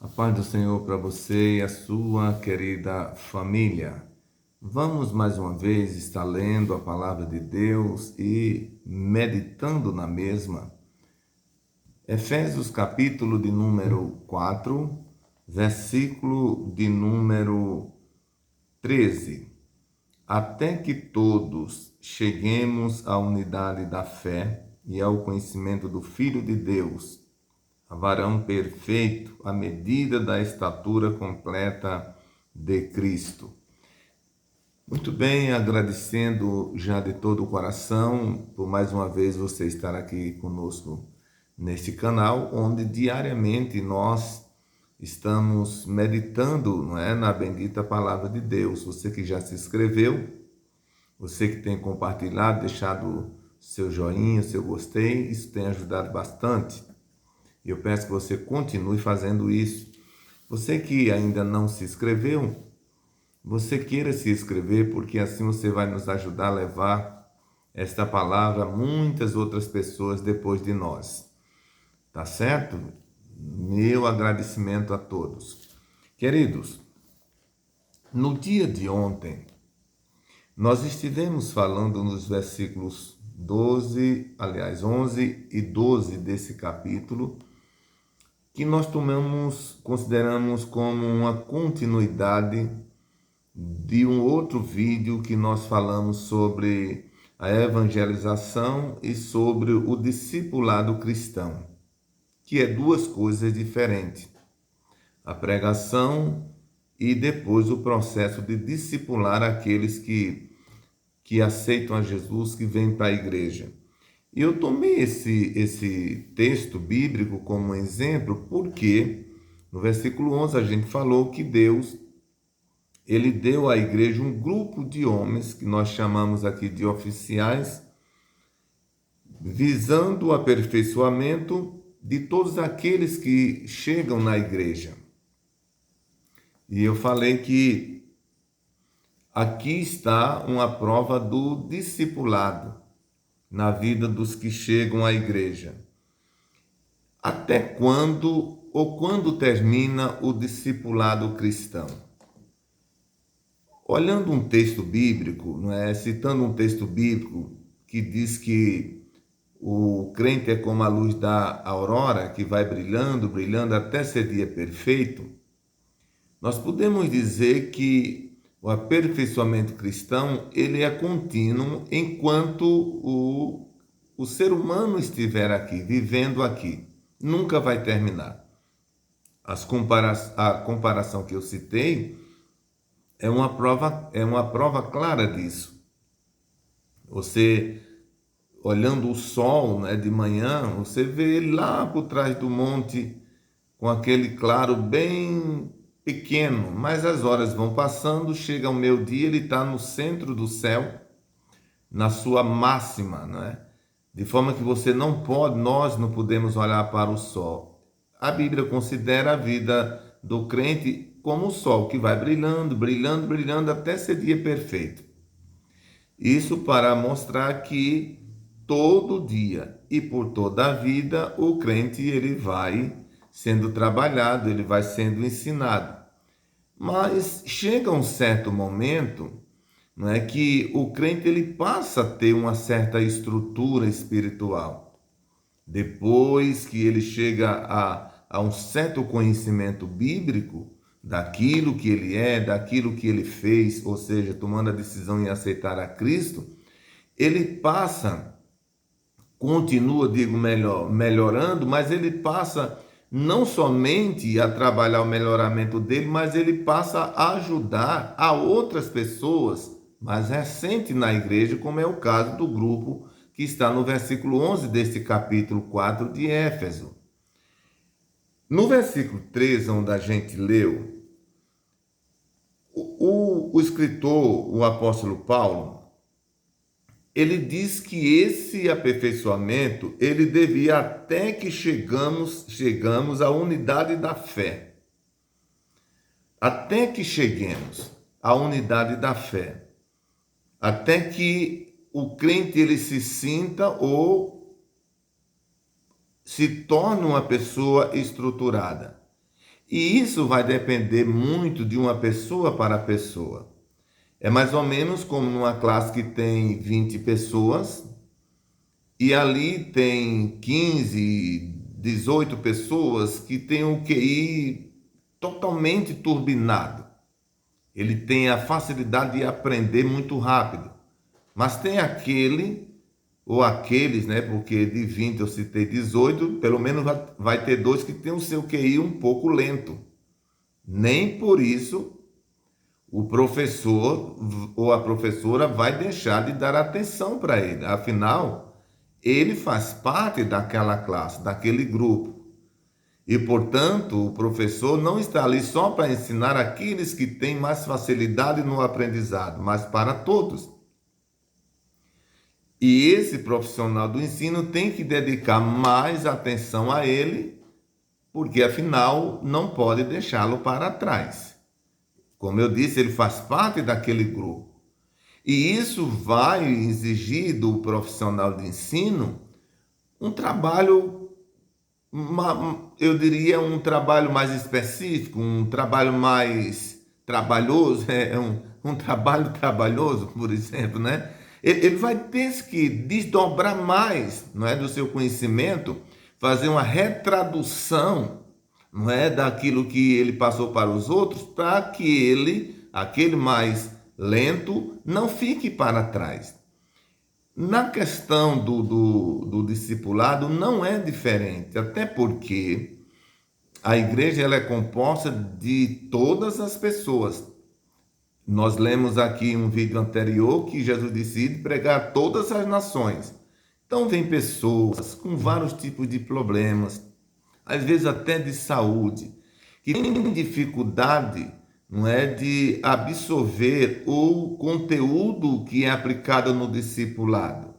A paz do Senhor para você e a sua querida família. Vamos mais uma vez estar lendo a palavra de Deus e meditando na mesma. Efésios capítulo de número 4, versículo de número 13. Até que todos cheguemos à unidade da fé e ao conhecimento do Filho de Deus, a varão perfeito, à medida da estatura completa de Cristo. Muito bem, agradecendo já de todo o coração por mais uma vez você estar aqui conosco neste canal, onde diariamente nós estamos meditando, não é, na bendita palavra de Deus. Você que já se inscreveu, você que tem compartilhado, deixado seu joinha, seu gostei, isso tem ajudado bastante. E eu peço que você continue fazendo isso. Você que ainda não se inscreveu, você queira se inscrever, porque assim você vai nos ajudar a levar esta palavra a muitas outras pessoas depois de nós. Tá certo? Meu agradecimento a todos. Queridos, no dia de ontem, nós estivemos falando nos versículos 11 e 12 desse capítulo, que nós consideramos como uma continuidade de um outro vídeo que nós falamos sobre a evangelização e sobre o discipulado cristão, que é duas coisas diferentes. A pregação e depois o processo de discipular aqueles que aceitam a Jesus, que vêm para a igreja. E eu tomei esse texto bíblico como exemplo porque no versículo 11 a gente falou que Deus, ele deu à igreja um grupo de homens, que nós chamamos aqui de oficiais, visando o aperfeiçoamento de todos aqueles que chegam na igreja. E eu falei que aqui está uma prova do discipulado na vida dos que chegam à igreja. Até quando ou quando termina o discipulado cristão? Olhando um texto bíblico, não é? Citando um texto bíblico que diz que o crente é como a luz da aurora, que vai brilhando, brilhando até ser dia perfeito, nós podemos dizer que o aperfeiçoamento cristão ele é contínuo enquanto o ser humano estiver aqui, vivendo aqui. Nunca vai terminar. A comparação que eu citei é uma prova clara disso. Você, olhando o sol, né, de manhã, você vê ele lá por trás do monte, com aquele claro bem pequeno, mas as horas vão passando, chega o meio-dia, ele está no centro do céu, na sua máxima, né? De forma que nós não podemos olhar para o sol. A Bíblia considera a vida do crente como o sol, que vai brilhando, brilhando, brilhando até ser dia perfeito. Isso para mostrar que todo dia e por toda a vida o crente ele vai sendo trabalhado, ele vai sendo ensinado. Mas chega um certo momento, não é, que o crente ele passa a ter uma certa estrutura espiritual. Depois que ele chega a um certo conhecimento bíblico daquilo que ele é, daquilo que ele fez, ou seja, tomando a decisão em aceitar a Cristo, ele continua, melhorando, mas ele passa não somente a trabalhar o melhoramento dele, mas ele passa a ajudar a outras pessoas mais recentes na igreja, como é o caso do grupo que está no versículo 11 deste capítulo 4 de Éfeso. No versículo 13, onde a gente leu, o escritor, o apóstolo Paulo, ele diz que esse aperfeiçoamento, ele devia até que chegamos à unidade da fé. Até que cheguemos à unidade da fé. Até que o crente ele se sinta ou se torne uma pessoa estruturada. E isso vai depender muito de uma pessoa para pessoa. É mais ou menos como numa classe que tem 20 pessoas e ali tem 15, 18 pessoas que têm o QI totalmente turbinado. Ele tem a facilidade de aprender muito rápido. Mas tem aquele, ou aqueles, né? Porque de 20 eu citei 18, pelo menos vai ter dois que tem o seu QI um pouco lento. Nem por isso o professor ou a professora vai deixar de dar atenção para ele. Afinal, ele faz parte daquela classe, daquele grupo. E, portanto, o professor não está ali só para ensinar aqueles que têm mais facilidade no aprendizado, mas para todos. E esse profissional do ensino tem que dedicar mais atenção a ele, porque afinal não pode deixá-lo para trás. Como eu disse, ele faz parte daquele grupo. E isso vai exigir do profissional de ensino um trabalho, eu diria, um trabalho mais específico, um trabalho mais trabalhoso, um trabalho trabalhoso, por exemplo, né? Ele vai ter que desdobrar mais, não é, do seu conhecimento, fazer uma retradução, não é, daquilo que ele passou para os outros, para que ele, aquele mais lento, não fique para trás. Na questão do discipulado não é diferente, até porque a igreja ela é composta de todas as pessoas. Nós lemos aqui um vídeo anterior que Jesus decide pregar a todas as nações. Então vem pessoas com vários tipos de problemas, às vezes até de saúde, que têm dificuldade, não é, de absorver o conteúdo que é aplicado no discipulado.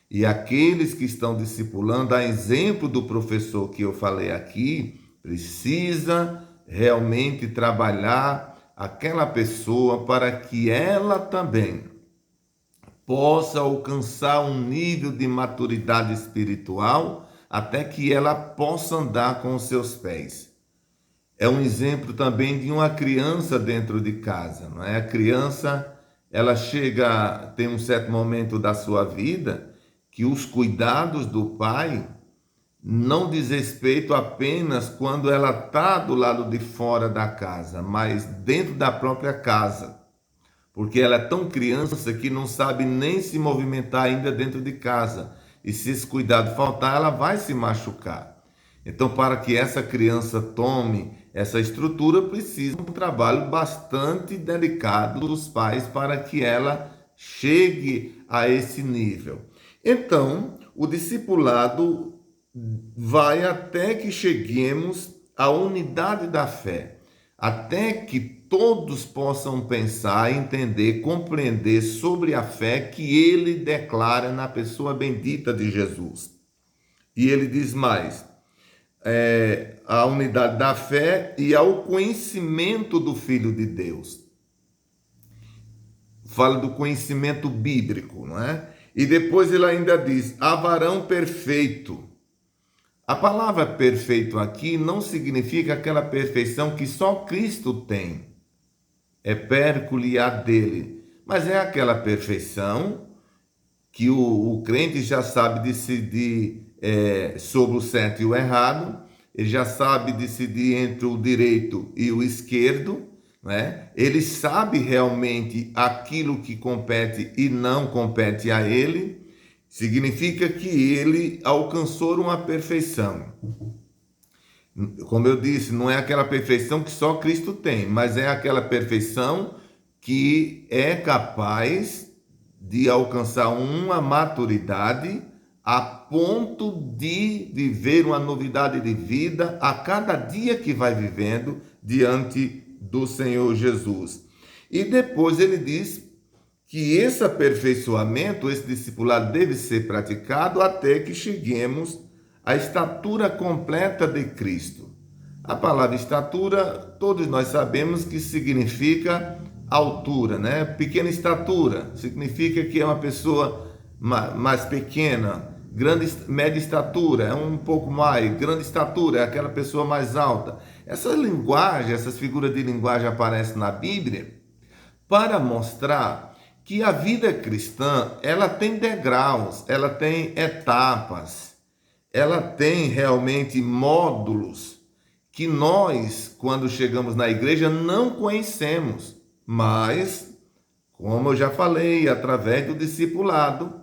E aqueles que estão discipulando, a exemplo do professor que eu falei aqui, precisa realmente trabalhar aquela pessoa para que ela também possa alcançar um nível de maturidade espiritual até que ela possa andar com os seus pés. É um exemplo também de uma criança dentro de casa, não é? A criança, ela chega, tem um certo momento da sua vida que os cuidados do pai não diz respeito apenas quando ela está do lado de fora da casa, mas dentro da própria casa. Porque ela é tão criança que não sabe nem se movimentar ainda dentro de casa. E se esse cuidado faltar, ela vai se machucar. Então, para que essa criança tome essa estrutura, precisa um trabalho bastante delicado dos pais para que ela chegue a esse nível. Então, o discipulado vai até que cheguemos à unidade da fé, até que todos possam pensar, entender, compreender sobre a fé que ele declara na pessoa bendita de Jesus. E ele diz mais, a unidade da fé e ao conhecimento do Filho de Deus. Fala do conhecimento bíblico, não é? E depois ele ainda diz, a varão perfeito. A palavra perfeito aqui não significa aquela perfeição que só Cristo tem. É perculiar dele. Mas é aquela perfeição que o crente já sabe decidir sobre o certo e o errado, ele já sabe decidir entre o direito e o esquerdo, né? Ele sabe realmente aquilo que compete e não compete a ele, significa que ele alcançou uma perfeição. Como eu disse, não é aquela perfeição que só Cristo tem, mas é aquela perfeição que é capaz de alcançar uma maturidade a ponto de viver uma novidade de vida a cada dia que vai vivendo diante do Senhor Jesus. E depois ele diz que esse aperfeiçoamento, esse discipulado deve ser praticado até que cheguemos à estatura completa de Cristo. A palavra estatura, todos nós sabemos que significa altura, né? Pequena estatura significa que é uma pessoa mais pequena, média estatura é um pouco mais, grande estatura é aquela pessoa mais alta. Essa linguagem, essas figuras de linguagem aparecem na Bíblia para mostrar que a vida cristã, ela tem degraus, ela tem etapas, ela tem realmente módulos que nós, quando chegamos na igreja, não conhecemos, mas, como eu já falei, através do discipulado,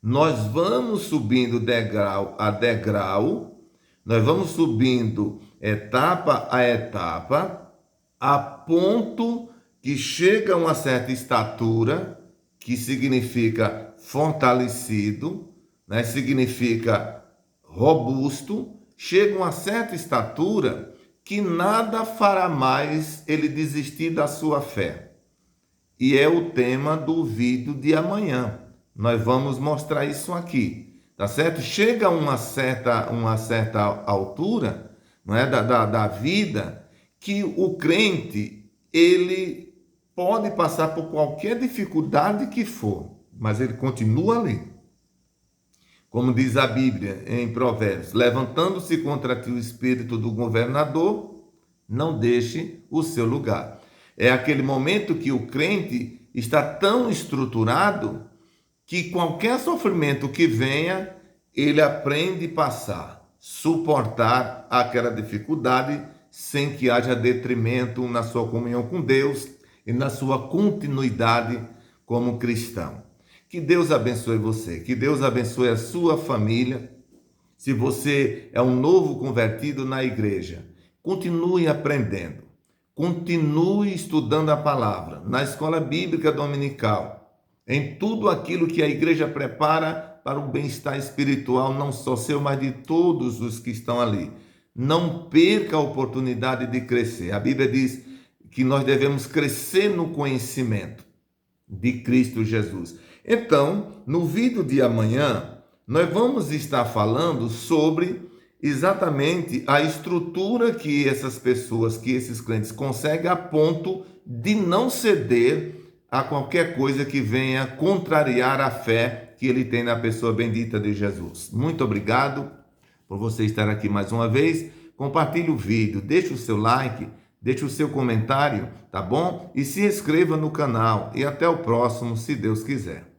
nós vamos subindo degrau a degrau, nós vamos subindo etapa a etapa, a ponto que chega a uma certa estatura, que significa fortalecido, né? Significa robusto, chega a uma certa estatura que nada fará mais ele desistir da sua fé. E é o tema do vídeo de amanhã. Nós vamos mostrar isso aqui, tá certo? Chega a uma certa altura, não é, da vida, que o crente, ele pode passar por qualquer dificuldade que for, mas ele continua ali. Como diz a Bíblia em Provérbios, levantando-se contra ti o espírito do governador, não deixe o seu lugar. É aquele momento que o crente está tão estruturado que qualquer sofrimento que venha, ele aprende a passar, suportar aquela dificuldade sem que haja detrimento na sua comunhão com Deus e na sua continuidade como cristão. Que Deus abençoe você, que Deus abençoe a sua família. Se você é um novo convertido na igreja, continue aprendendo, continue estudando a palavra na escola bíblica dominical, em tudo aquilo que a igreja prepara para o bem-estar espiritual, não só seu, mas de todos os que estão ali. Não perca a oportunidade de crescer. A Bíblia diz que nós devemos crescer no conhecimento de Cristo Jesus. Então, no vídeo de amanhã, nós vamos estar falando sobre exatamente a estrutura que essas pessoas, que esses crentes conseguem a ponto de não ceder a qualquer coisa que venha contrariar a fé que ele tem na pessoa bendita de Jesus. Muito obrigado por você estar aqui mais uma vez. Compartilhe o vídeo, deixe o seu like, deixe o seu comentário, tá bom? E se inscreva no canal. E até o próximo, se Deus quiser.